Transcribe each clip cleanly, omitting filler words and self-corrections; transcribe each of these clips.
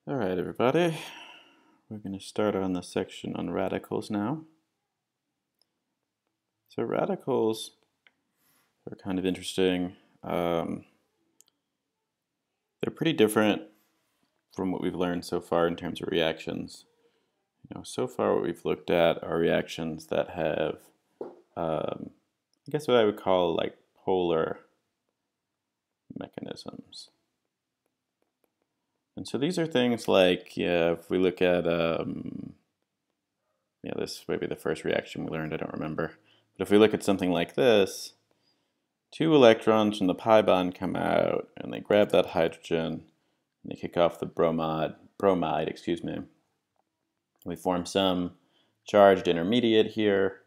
All right, everybody. We're going to start on the section on radicals now. So radicals are kind of interesting. They're pretty different from what we've learned so far in terms of reactions. So far what we've looked at are reactions that have, I guess what I would call like polar mechanisms. And so these are things like, if we look at, this may be the first reaction we learned, I don't remember. But if we look at something like this, two electrons from the pi bond come out, and they grab that hydrogen, and they kick off the bromide, We form some charged intermediate here,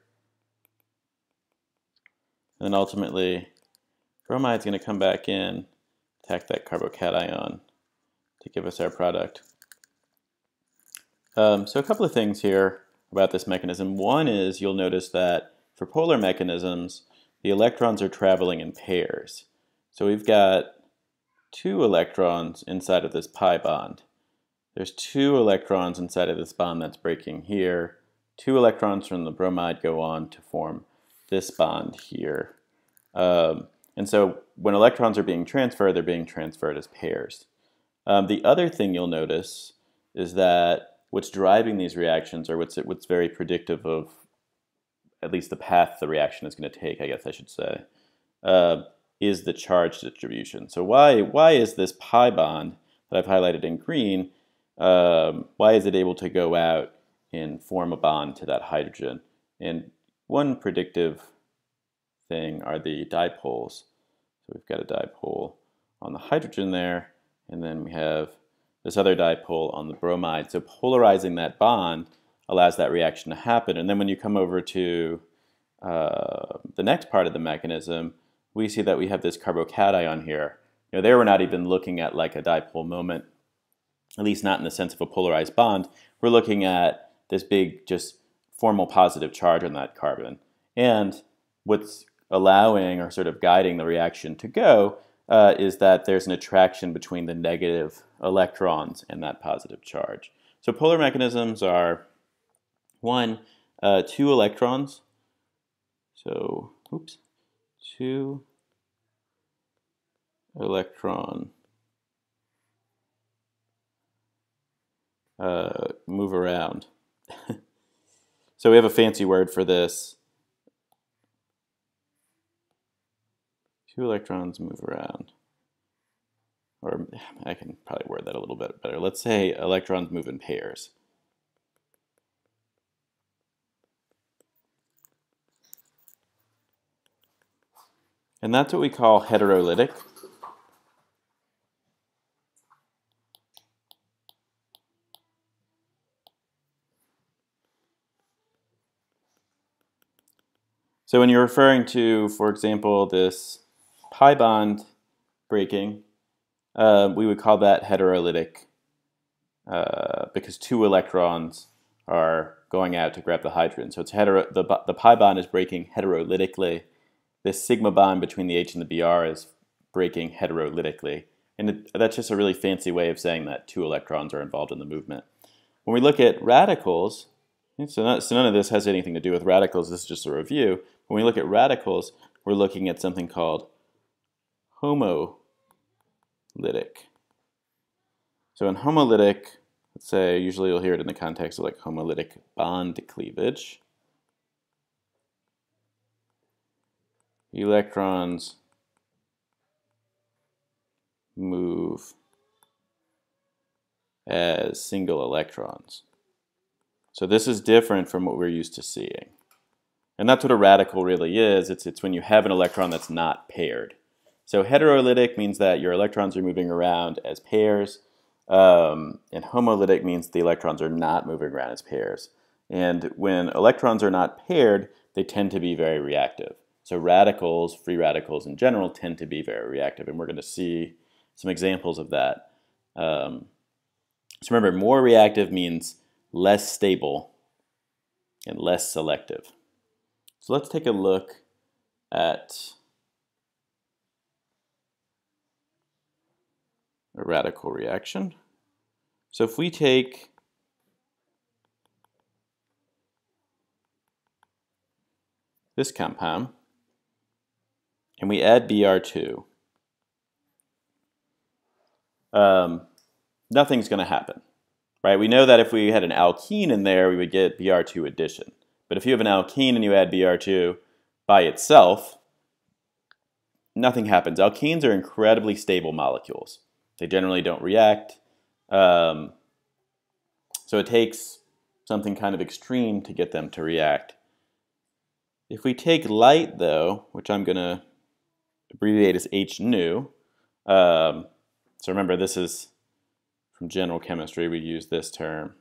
and then ultimately, bromide's going to come back in, attack that carbocation to give us our product. So a couple of things here about this mechanism. One is you'll notice that for polar mechanisms, the electrons are traveling in pairs. So we've got two electrons inside of this pi bond. There's two electrons inside of this bond that's breaking here. Two electrons from the bromide go on to form this bond here. And so when electrons are being transferred, they're being transferred as pairs. The other thing you'll notice is that what's driving these reactions, or what's very predictive of at least the path the reaction is going to take, I guess I should say, is the charge distribution. So why is this pi bond that I've highlighted in green, why is it able to go out and form a bond to that hydrogen? And one predictive thing are the dipoles. So we've got a dipole on the hydrogen there, and then we have this other dipole on the bromide. So polarizing that bond allows that reaction to happen. And then when you come over to the next part of the mechanism, we see that we have this carbocation here. There we're not even looking at like a dipole moment, at least not in the sense of a polarized bond. We're looking at this big just formal positive charge on that carbon. And what's allowing or sort of guiding the reaction to go is that there's an attraction between the negative electrons and that positive charge. So polar mechanisms are, one, two electrons. So, two electron move around. So we have a fancy word for this. Two electrons move around. Or I can probably word that a little bit better. Let's say electrons move in pairs. And that's what we call heterolytic. So when you're referring to, for example, this pi bond breaking, we would call that heterolytic because two electrons are going out to grab the hydrogen. So it's the pi bond is breaking heterolytically. This sigma bond between the H and the Br is breaking heterolytically. And that's just a really fancy way of saying that two electrons are involved in the movement. When we look at radicals, so none of this has anything to do with radicals, this is just a review. When we look at radicals, we're looking at something called homolytic. So in homolytic, let's say, usually you'll hear it in the context of like homolytic bond cleavage. Electrons move as single electrons. So this is different from what we're used to seeing. And that's what a radical really is. It's when you have an electron that's not paired. So heterolytic means that your electrons are moving around as pairs. And homolytic means the electrons are not moving around as pairs. And when electrons are not paired, they tend to be very reactive. So radicals, free radicals in general, tend to be very reactive. And we're going to see some examples of that. So remember, more reactive means less stable and less selective. So let's take a look at a radical reaction. So if we take this compound and we add Br2, nothing's going to happen, right? We know that if we had an alkene in there, we would get Br2 addition. But if you have an alkene and you add Br2 by itself, nothing happens. Alkenes are incredibly stable molecules. They generally don't react. So it takes something kind of extreme to get them to react. If we take light, though, which I'm going to abbreviate as H-nu, so remember this is from general chemistry, we use this term,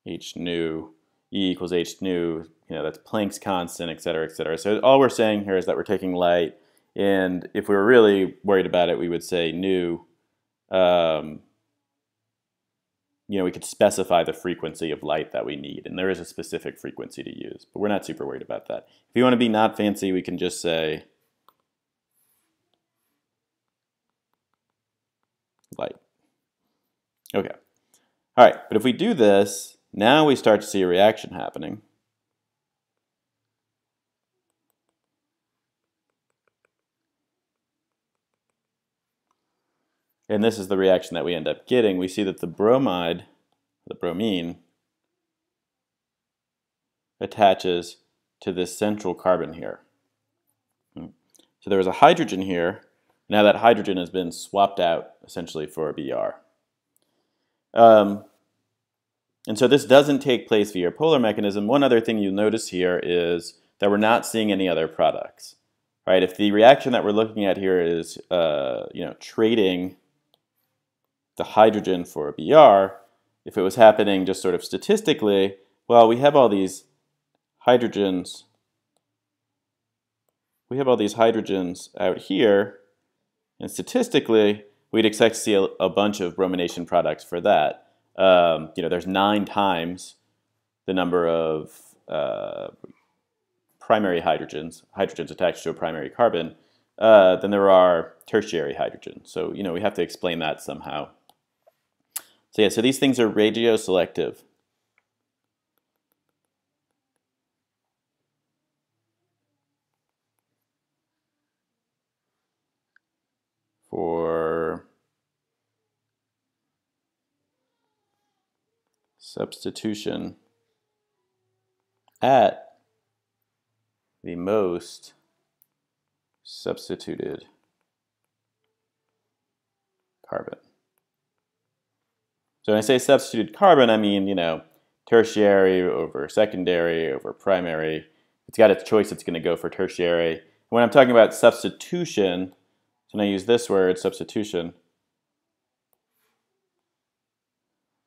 H-nu, E equals H-nu, that's Planck's constant, et cetera, et cetera. So all we're saying here is that we're taking light, and if we were really worried about it, we would say nu. We could specify the frequency of light that we need, and there is a specific frequency to use, but we're not super worried about that. If you want to be not fancy, we can just say light. Okay. All right, but if we do this, now we start to see a reaction happening. And this is the reaction that we end up getting. We see that the bromine, attaches to this central carbon here. So there was a hydrogen here. Now that hydrogen has been swapped out essentially for a Br. And so this doesn't take place via polar mechanism. One other thing you'll notice here is that we're not seeing any other products. Right? If the reaction that we're looking at here is trading the hydrogen for a Br, if it was happening just sort of statistically, well, we have all these hydrogens. We have all these hydrogens out here, and statistically, we'd expect to see a bunch of bromination products for that. There's 9 times the number of primary hydrogens attached to a primary carbon, than there are tertiary hydrogens. So, we have to explain that somehow. So yeah, so these things are regioselective. For substitution at the most substituted carbon. So when I say substituted carbon, I mean, tertiary over secondary over primary. It's got its choice, it's going to go for tertiary. When I'm talking about substitution, so when I use this word, substitution,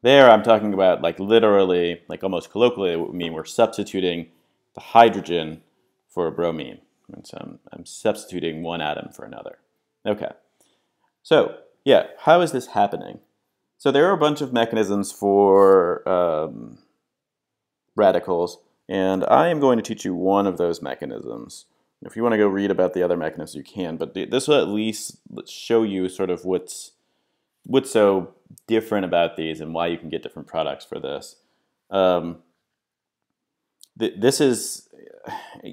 there I'm talking about literally, almost colloquially, it would mean we're substituting the hydrogen for a bromine. And so I'm substituting one atom for another. Okay. So, yeah, how is this happening? So there are a bunch of mechanisms for radicals, and I am going to teach you one of those mechanisms. If you want to go read about the other mechanisms, you can, but this will at least show you sort of what's so different about these and why you can get different products for this. This is,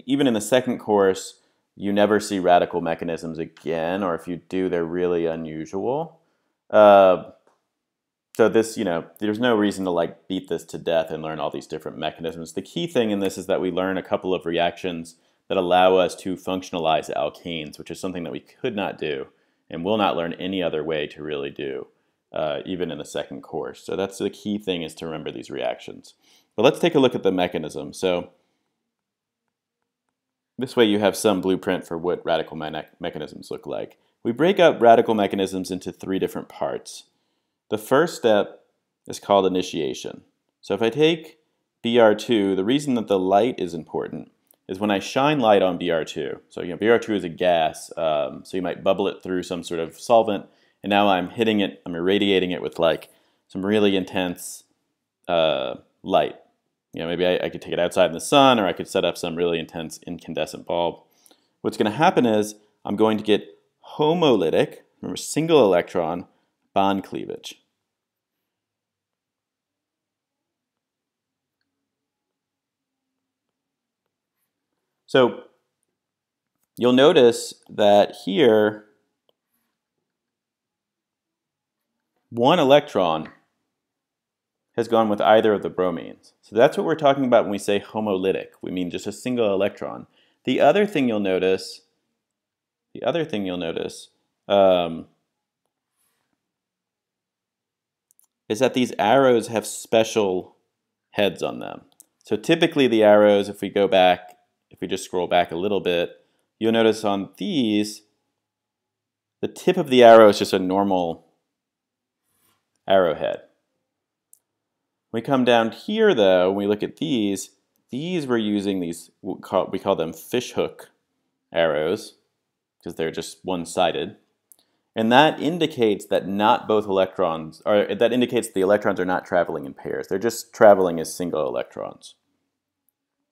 even in the second course, you never see radical mechanisms again, or if you do, they're really unusual. So this, there's no reason to beat this to death and learn all these different mechanisms. The key thing in this is that we learn a couple of reactions that allow us to functionalize alkanes, which is something that we could not do and will not learn any other way to really do, even in the second course. So that's the key thing, is to remember these reactions. But let's take a look at the mechanism. So this way you have some blueprint for what radical mechanisms look like. We break up radical mechanisms into 3 different parts. The first step is called initiation. So if I take Br2, the reason that the light is important is when I shine light on Br2. So Br2 is a gas, so you might bubble it through some sort of solvent, and now I'm hitting it, I'm irradiating it with some really intense light. Maybe I could take it outside in the sun, or I could set up some really intense incandescent bulb. What's going to happen is I'm going to get homolytic, remember, single electron bond cleavage. So you'll notice that here, one electron has gone with either of the bromines. So that's what we're talking about when we say homolytic. We mean just a single electron. The other thing you'll notice, is that these arrows have special heads on them. So typically the arrows, if we just scroll back a little bit, you'll notice on these, the tip of the arrow is just a normal arrowhead. When we come down here though, when we look at these we're using these, we call them fishhook arrows, because they're just one-sided. And that indicates that not both electrons, or that indicates the electrons are not traveling in pairs. They're just traveling as single electrons.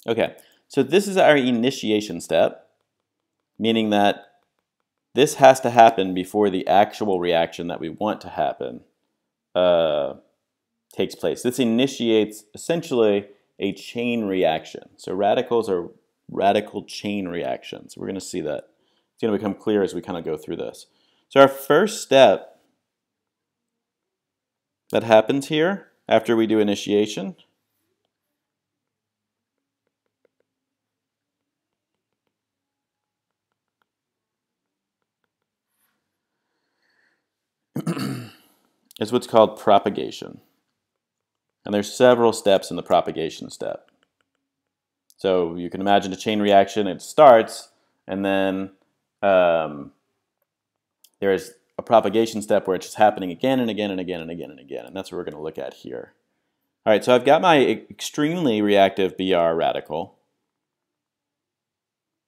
Okay, so this is our initiation step, meaning that this has to happen before the actual reaction that we want to happen takes place. This initiates essentially a chain reaction. So radicals are radical chain reactions. We're going to see that. It's going to become clear as we kind of go through this. So our first step that happens here after we do initiation is what's called propagation. And there's several steps in the propagation step. So you can imagine a chain reaction. It starts, and then there is a propagation step where it's just happening again and again and again and again and again. And that's what we're going to look at here. All right, so I've got my extremely reactive Br radical.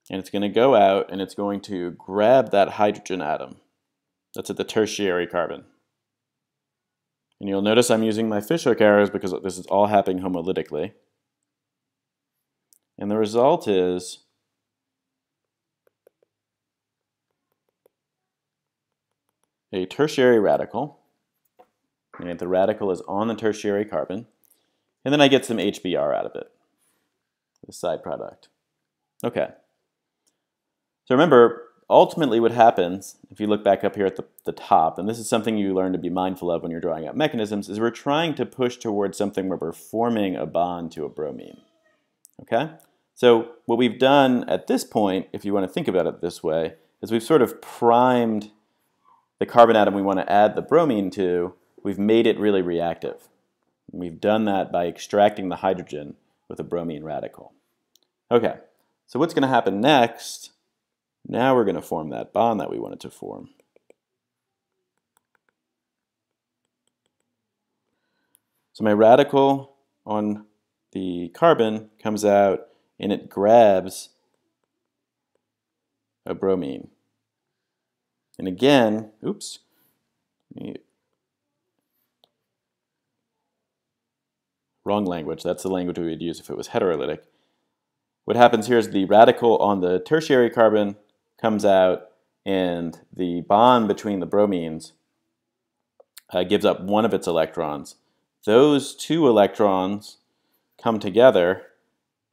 And it's going to go out, and it's going to grab that hydrogen atom that's at the tertiary carbon. And you'll notice I'm using my fishhook arrows because this is all happening homolytically. And the result is a tertiary radical. And the radical is on the tertiary carbon. And then I get some HBr out of it, the side product. Okay. So remember, ultimately what happens, if you look back up here at the top, and this is something you learn to be mindful of when you're drawing out mechanisms, is we're trying to push towards something where we're forming a bond to a bromine. Okay? So what we've done at this point, if you want to think about it this way, is we've sort of primed the carbon atom we want to add the bromine to. We've made it really reactive. And we've done that by extracting the hydrogen with a bromine radical. Okay, so what's going to happen next? Now we're going to form that bond that we wanted to form. So my radical on the carbon comes out and it grabs a bromine. And again, oops, wrong language. That's the language we would use if it was heterolytic. What happens here is the radical on the tertiary carbon comes out, and the bond between the bromines gives up one of its electrons. Those two electrons come together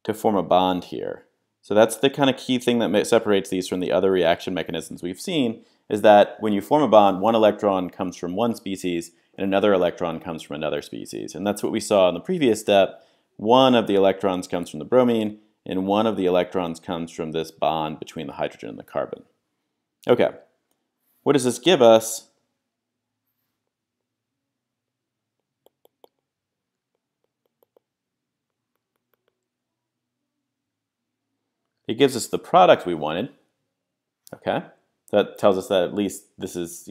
to form a bond here. So that's the kind of key thing that separates these from the other reaction mechanisms we've seen, is that when you form a bond, one electron comes from one species and another electron comes from another species. And that's what we saw in the previous step. One of the electrons comes from the bromine, and one of the electrons comes from this bond between the hydrogen and the carbon. Okay, what does this give us? It gives us the product we wanted. Okay, that tells us that at least this is,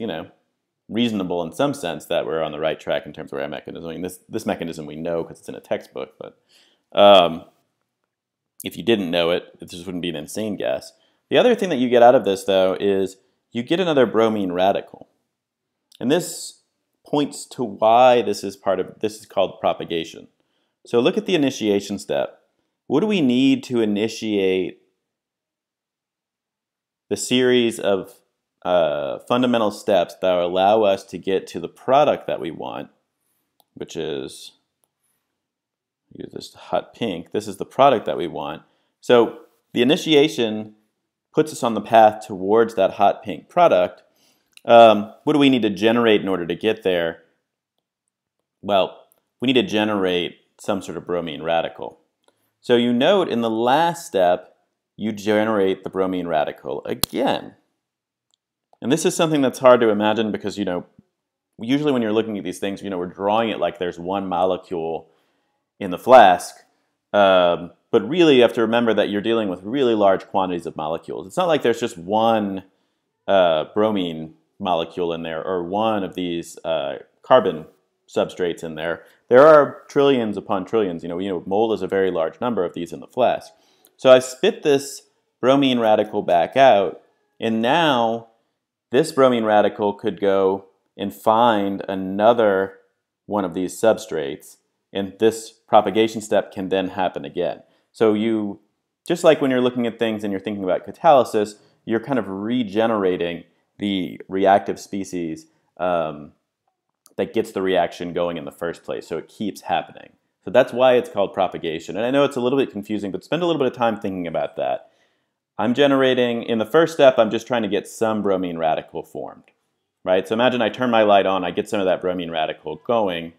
reasonable in some sense, that we're on the right track in terms of our mechanism. I mean, this mechanism we know because it's in a textbook, but if you didn't know it, it just wouldn't be an insane guess. The other thing that you get out of this, though, is you get another bromine radical. And this points to why this is called propagation. So look at the initiation step. What do we need to initiate the series of fundamental steps that allow us to get to the product that we want, which is, use this hot pink, this is the product that we want. So the initiation puts us on the path towards that hot pink product. What do we need to generate in order to get there? Well, we need to generate some sort of bromine radical. So you note in the last step, you generate the bromine radical again. And this is something that's hard to imagine because, usually when you're looking at these things, we're drawing it like there's one molecule in the flask. But really, you have to remember that you're dealing with really large quantities of molecules. It's not like there's just one bromine molecule in there or one of these carbon substrates in there. There are trillions upon trillions. Mole is a very large number of these in the flask. So I spit this bromine radical back out, and now this bromine radical could go and find another one of these substrates, and this propagation step can then happen again. So just like when you're looking at things and you're thinking about catalysis, you're kind of regenerating the reactive species that gets the reaction going in the first place, so it keeps happening. So that's why it's called propagation. And I know it's a little bit confusing, but spend a little bit of time thinking about that. I'm generating, in the first step, I'm just trying to get some bromine radical formed, right? So imagine I turn my light on, I get some of that bromine radical going.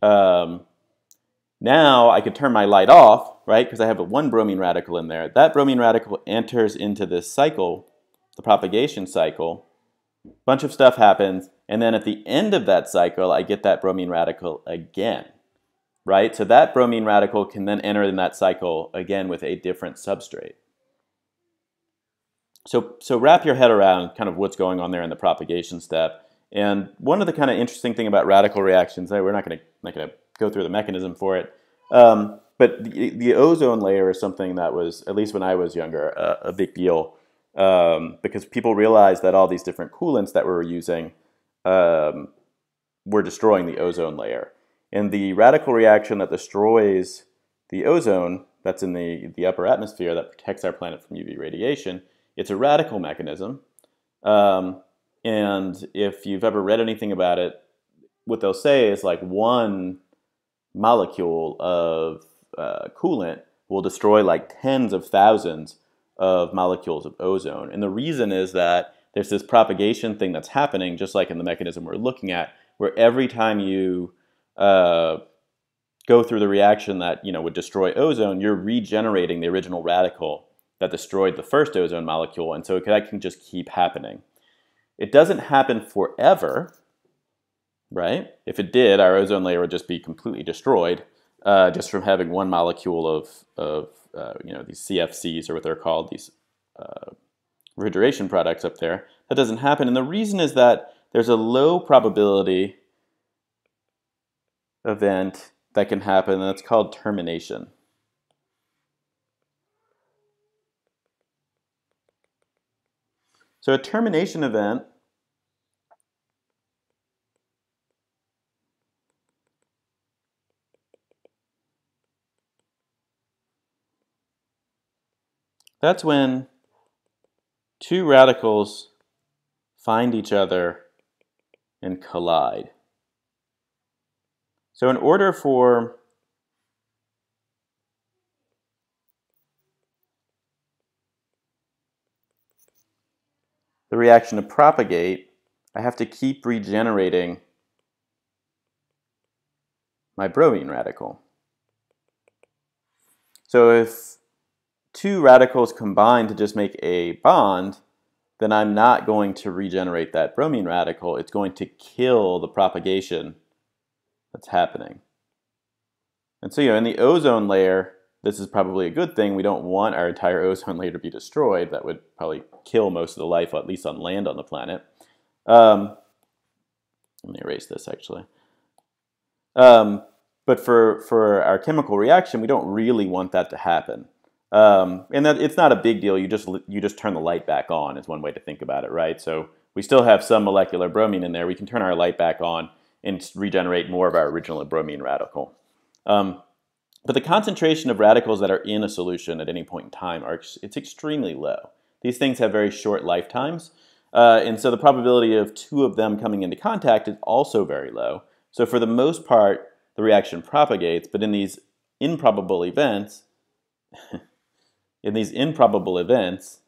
Now I could turn my light off, right? Because I have one bromine radical in there. That bromine radical enters into this cycle, the propagation cycle. A bunch of stuff happens, and then at the end of that cycle, I get that bromine radical again, right? So that bromine radical can then enter in that cycle again with a different substrate. So wrap your head around kind of what's going on there in the propagation step. And one of the kind of interesting thing about radical reactions, we're not going to go through the mechanism for it, but the ozone layer is something that was, at least when I was younger, a big deal. Because people realized that all these different coolants that we were using were destroying the ozone layer. And the radical reaction that destroys the ozone that's in the upper atmosphere that protects our planet from UV radiation, it's a radical mechanism. And if you've ever read anything about it, what they'll say is like one molecule of coolant will destroy like tens of thousands of molecules of ozone. And the reason is that there's this propagation thing that's happening, just like in the mechanism we're looking at, where every time you go through the reaction that would destroy ozone, you're regenerating the original radical that destroyed the first ozone molecule, and so that can just keep happening. It doesn't happen forever, right? If it did, our ozone layer would just be completely destroyed just from having one molecule of these CFCs, or what they're called, these refrigeration products up there. That doesn't happen, and the reason is that there's a low probability event that can happen, and that's called termination. So a termination event that's when two radicals find each other and collide. So in order for the reaction to propagate, I have to keep regenerating my bromine radical. So if two radicals combine to just make a bond, then I'm not going to regenerate that bromine radical. It's going to kill the propagation that's happening. And so, in the ozone layer, this is probably a good thing. We don't want our entire ozone layer to be destroyed. That would probably kill most of the life, at least on land on the planet. Let me erase this, actually. But for our chemical reaction, we don't really want that to happen. And that it's not a big deal. You just turn the light back on is one way to think about it, right? So we still have some molecular bromine in there. We can turn our light back on and regenerate more of our original bromine radical. But the concentration of radicals that are in a solution at any point in time it's extremely low. These things have very short lifetimes, and so the probability of two of them coming into contact is also very low. So for the most part, the reaction propagates, but in these improbable events, in these improbable events,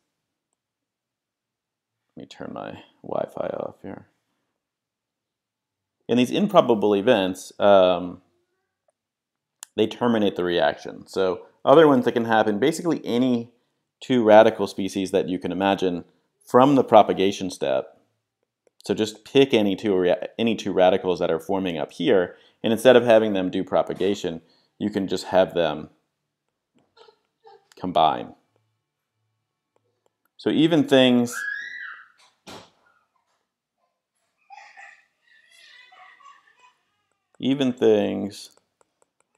let me turn my Wi-Fi off here. In these improbable events, they terminate the reaction. So other ones that can happen, basically any two radical species that you can imagine from the propagation step. So just pick any two radicals that are forming up here, and instead of having them do propagation, you can just have them combine. So even things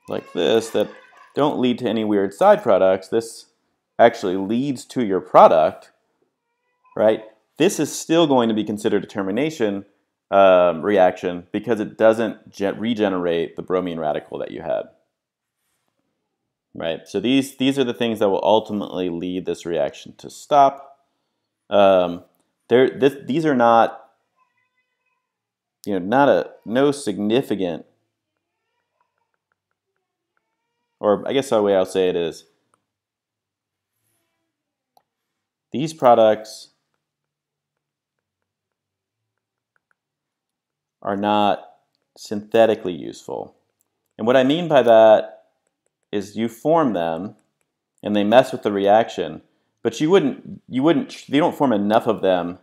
like this that don't lead to any weird side products, this actually leads to your product, right? This is still going to be considered a termination reaction because it doesn't regenerate the bromine radical that you had, right? So these are the things that will ultimately lead this reaction to stop. These are not, no significant, or I guess the way I'll say it is, these products are not synthetically useful. And what I mean by that is you form them and they mess with the reaction, but they don't form enough of them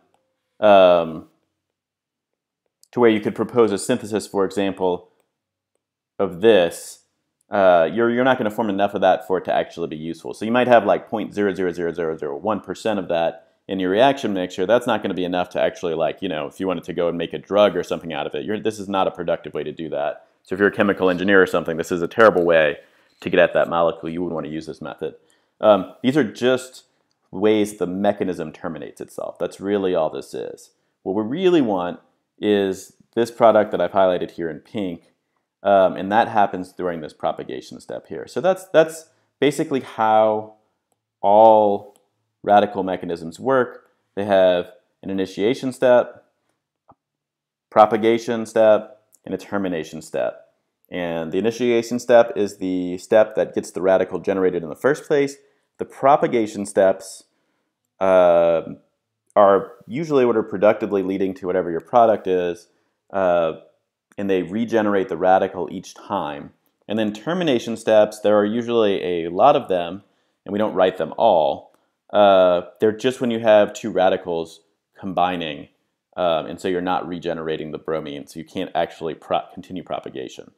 to where you could propose a synthesis, for example, of this. You're not going to form enough of that for it to actually be useful. So you might have like 0.0000001% of that in your reaction mixture. That's not going to be enough to actually, if you wanted to go and make a drug or something out of it, this is not a productive way to do that. So if you're a chemical engineer or something, this is a terrible way to get at that molecule. You wouldn't want to use this method. These are just ways the mechanism terminates itself. That's really all this is. What we really want is this product that I've highlighted here in pink, and that happens during this propagation step here. So that's basically how all radical mechanisms work. They have an initiation step, a propagation step, and a termination step. And the initiation step is the step that gets the radical generated in the first place. The propagation steps are usually what are productively leading to whatever your product is, and they regenerate the radical each time. And then termination steps, there are usually a lot of them, and we don't write them all. They're just when you have two radicals combining, and so you're not regenerating the bromine, so you can't actually continue propagation.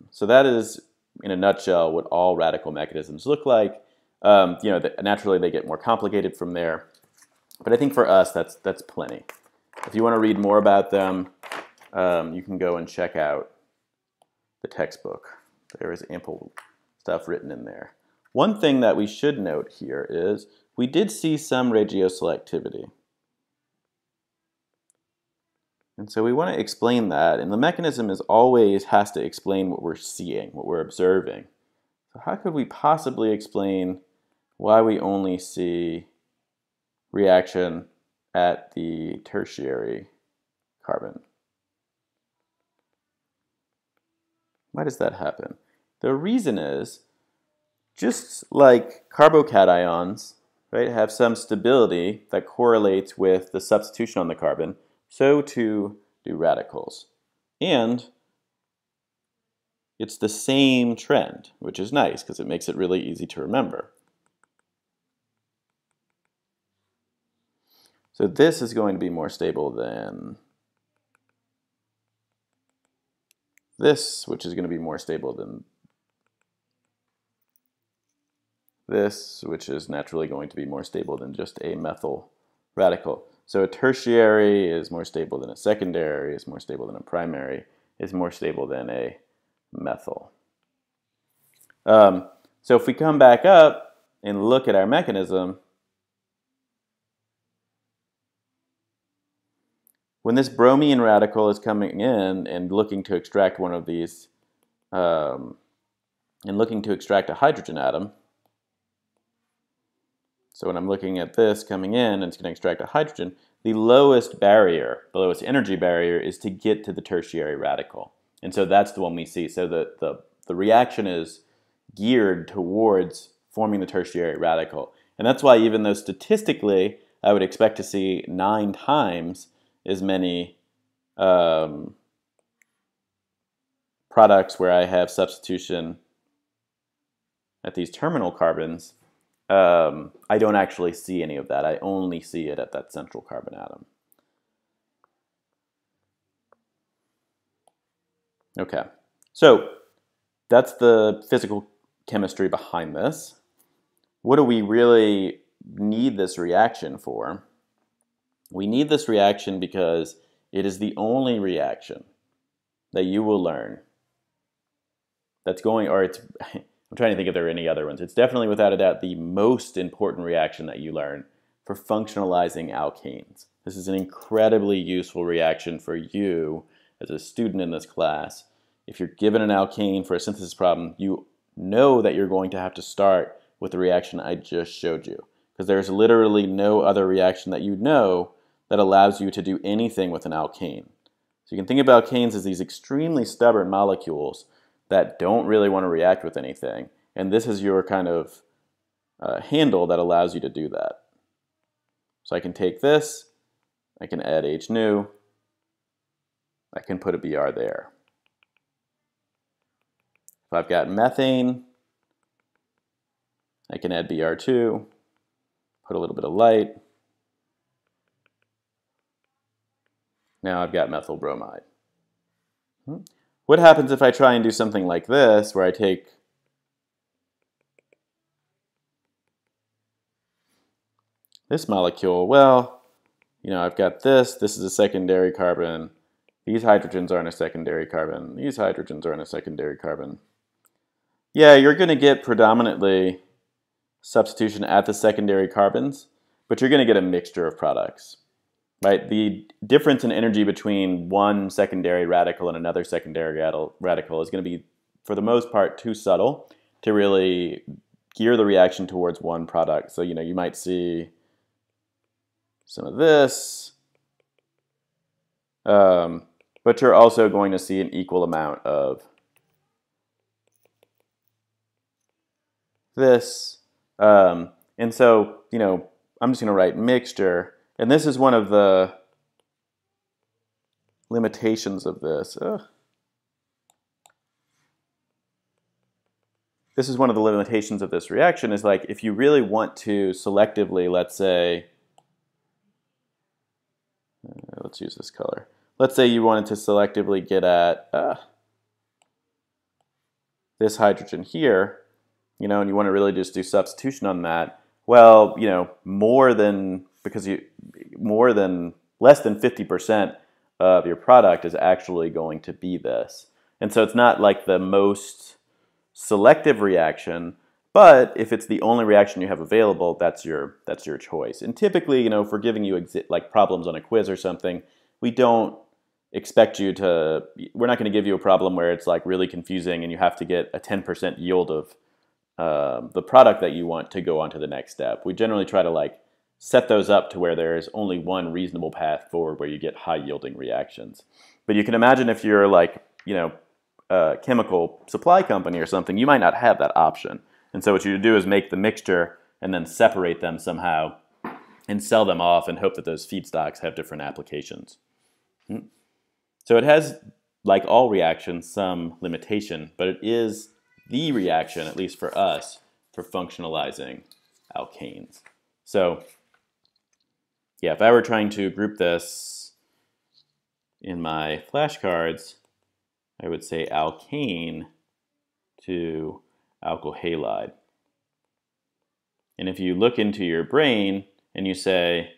So that is, in a nutshell, what all radical mechanisms look like. Naturally they get more complicated from there, but I think for us that's plenty. If you want to read more about them, you can go and check out the textbook. There is ample stuff written in there. One thing that we should note here is we did see some regioselectivity. And so we want to explain that, and the mechanism always has to explain what we're seeing, what we're observing. So how could we possibly explain why we only see reaction at the tertiary carbon? Why does that happen? The reason is, just like carbocations, right, have some stability that correlates with the substitution on the carbon, so too do radicals. And it's the same trend, which is nice because it makes it really easy to remember. So this is going to be more stable than this, which is going to be more stable than this, which is naturally going to be more stable than just a methyl radical. So a tertiary is more stable than a secondary, is more stable than a primary, is more stable than a methyl. So if we come back up and look at our mechanism, when this bromine radical is coming in and looking to extract one of these, and looking to extract a hydrogen atom, so when I'm looking at this coming in and it's going to extract a hydrogen, the lowest barrier, the lowest energy barrier, is to get to the tertiary radical. And so that's the one we see. So the reaction is geared towards forming the tertiary radical. And that's why even though statistically I would expect to see 9 times as many products where I have substitution at these terminal carbons, I don't actually see any of that. I only see it at that central carbon atom. Okay, so that's the physical chemistry behind this. What do we really need this reaction for? We need this reaction because it is the only reaction that you will learn that's going, or it's, I'm trying to think if there are any other ones. It's definitely, without a doubt, the most important reaction that you learn for functionalizing alkanes. This is an incredibly useful reaction for you as a student in this class. If you're given an alkane for a synthesis problem, you know that you're going to have to start with the reaction I just showed you, because there's literally no other reaction that you know that allows you to do anything with an alkane. So you can think of alkanes as these extremely stubborn molecules that don't really want to react with anything. And this is your kind of handle that allows you to do that. So I can take this, I can add H nu, I can put a Br there. If I've got methane, I can add Br2, put a little bit of light. Now I've got methyl bromide. What happens if I try and do something like this, where I take this molecule? Well, I've got this is a secondary carbon. These hydrogens are in a secondary carbon. These hydrogens are in a secondary carbon. Yeah, you're going to get predominantly substitution at the secondary carbons, but you're going to get a mixture of products. Right? The difference in energy between one secondary radical and another secondary radical is going to be, for the most part, too subtle to really gear the reaction towards one product. So, you might see some of this, but you're also going to see an equal amount of this. And so, I'm just going to write mixture. And this is one of the limitations of this. This is one of the limitations of this reaction, is like if you really want to selectively, let's say, let's use this color. Let's say you wanted to selectively get at this hydrogen here, and you want to really just do substitution on that. Well, less than 50% of your product is actually going to be this. And so it's not like the most selective reaction, but if it's the only reaction you have available, that's your choice. And typically, if we're giving you like problems on a quiz or something, we don't expect you to, we're not going to give you a problem where it's like really confusing and you have to get a 10% yield of the product that you want to go on to the next step. We generally try to set those up to where there is only one reasonable path forward where you get high yielding reactions. But you can imagine if you're a chemical supply company or something, you might not have that option. And so what you do is make the mixture and then separate them somehow and sell them off and hope that those feedstocks have different applications. So it has, like all reactions, some limitation, but it is the reaction, at least for us, for functionalizing alkanes. So yeah, if I were trying to group this in my flashcards, I would say alkane to alkyl halide. And if you look into your brain and you say,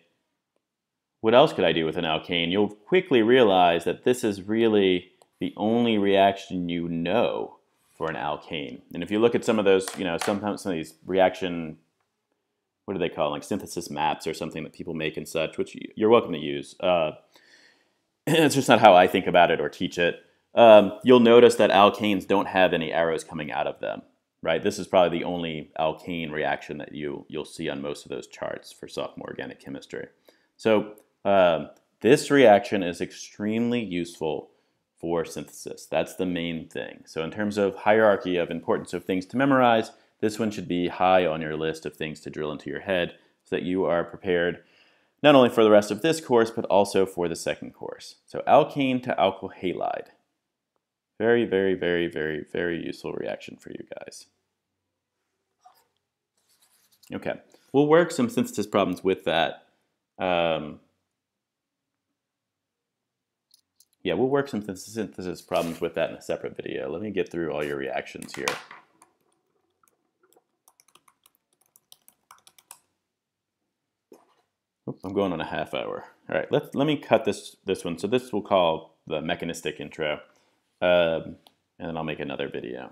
what else could I do with an alkane? You'll quickly realize that this is really the only reaction you know for an alkane. And if you look at some of those, sometimes some of these reaction, what do they call them? Like synthesis maps or something that people make and such, which you're welcome to use. It's just not how I think about it or teach it. You'll notice that alkanes don't have any arrows coming out of them, right? This is probably the only alkane reaction that you'll see on most of those charts for sophomore organic chemistry. So this reaction is extremely useful for synthesis. That's the main thing. So in terms of hierarchy of importance of things to memorize, This one should be high on your list of things to drill into your head so that you are prepared not only for the rest of this course, but also for the second course. So alkane to alkyl halide. Very, very, very, very, very useful reaction for you guys. Okay, we'll work some synthesis problems with that. Yeah, we'll work some synthesis problems with that in a separate video. Let me get through all your reactions here. Oops, I'm going on a half hour. All right, let me cut this one. So this we'll call the mechanistic intro, and then I'll make another video.